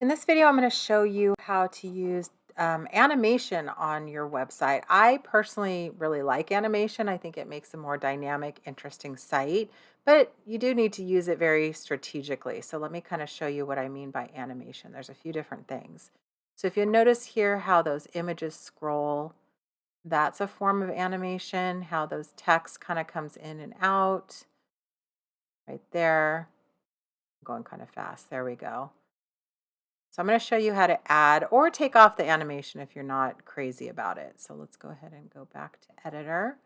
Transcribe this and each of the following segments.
In this video, I'm going to show you how to use animation on your website. I personally really like animation. I think it makes a more dynamic, interesting site, but you do need to use it very strategically. So let me kind of show you what I mean by animation. There's a few different things. So if you notice here how those images scroll, that's a form of animation, how those text kind of comes in and out right there. I'm going kind of fast. There we go. So I'm going to show you how to add or take off the animation if you're not crazy about it. So let's go ahead and go back to editor.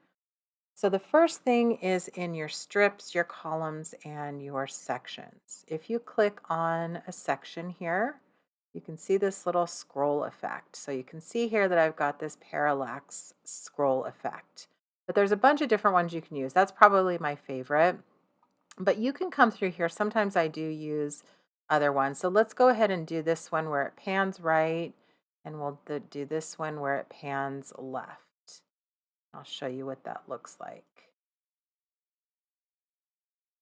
So the first thing is in your strips, your columns, and your sections. If you click on a section here, you can see this little scroll effect. So you can see here that I've got this parallax scroll effect. But there's a bunch of different ones you can use. That's probably my favorite. But you can come through here. Sometimes I do use other ones. So let's go ahead and do this one where it pans right, and we'll do this one where it pans left. I'll show you what that looks like.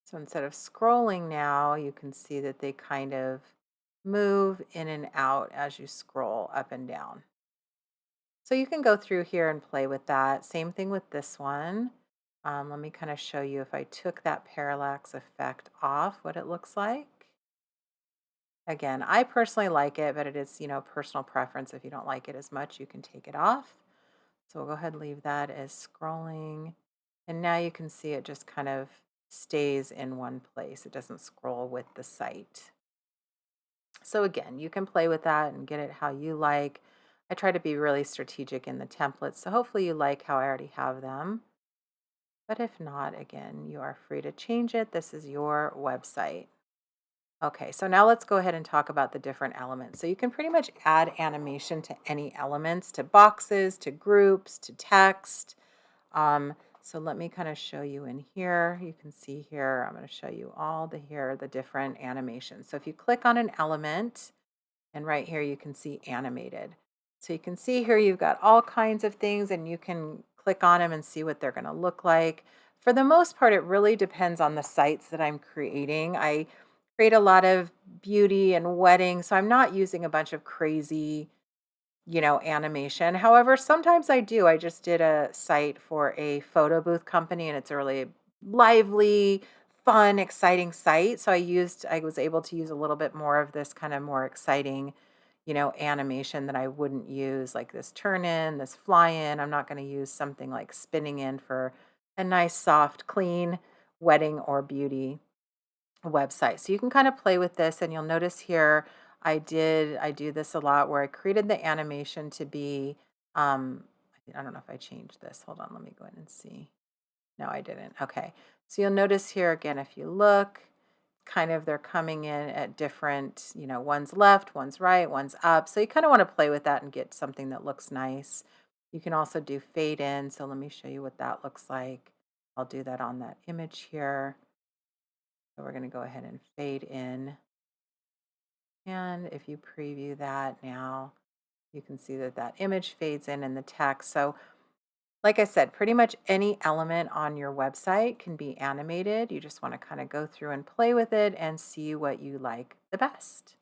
So instead of scrolling now, you can see that they kind of move in and out as you scroll up and down. So you can go through here and play with that. Same thing with this one. Let me kind of show you if I took that parallax effect off, what it looks like. Again, I personally like it, but it is, personal preference. If you don't like it as much, you can take it off. So we'll go ahead and leave that as scrolling. And now you can see it just kind of stays in one place. It doesn't scroll with the site. So again, you can play with that and get it how you like. I try to be really strategic in the templates. So hopefully you like how I already have them. But if not, again, you are free to change it. This is your website. Okay, so now let's go ahead and talk about the different elements. So you can pretty much add animation to any elements, to boxes, to groups, to text. So let me kind of show you in here. You can see here, I'm going to show you all the different animations. So if you click on an element, and right here you can see animated. So you can see here you've got all kinds of things and you can click on them and see what they're going to look like. For the most part, it really depends on the sites that I'm creating. I create a lot of beauty and wedding, so I'm not using a bunch of crazy, animation. However, sometimes I do. I just did a site for a photo booth company and it's a really lively, fun, exciting site. So I was able to use a little bit more of this kind of more exciting, animation that I wouldn't use, like this turn in, this fly in. I'm not going to use something like spinning in for a nice, soft, clean wedding or beauty website. So you can kind of play with this and you'll notice here I do this a lot where I created the animation to be I don't know if I changed this. Hold on, let me go in and see. No, I didn't. Okay. So you'll notice here again if you look, kind of they're coming in at different, one's left, one's right, one's up. So you kind of want to play with that and get something that looks nice. You can also do fade in. So let me show you what that looks like. I'll do that on that image here. So we're going to go ahead and fade in. And if you preview that now, you can see that that image fades in the text. So like I said, pretty much any element on your website can be animated. You just want to kind of go through and play with it and see what you like the best.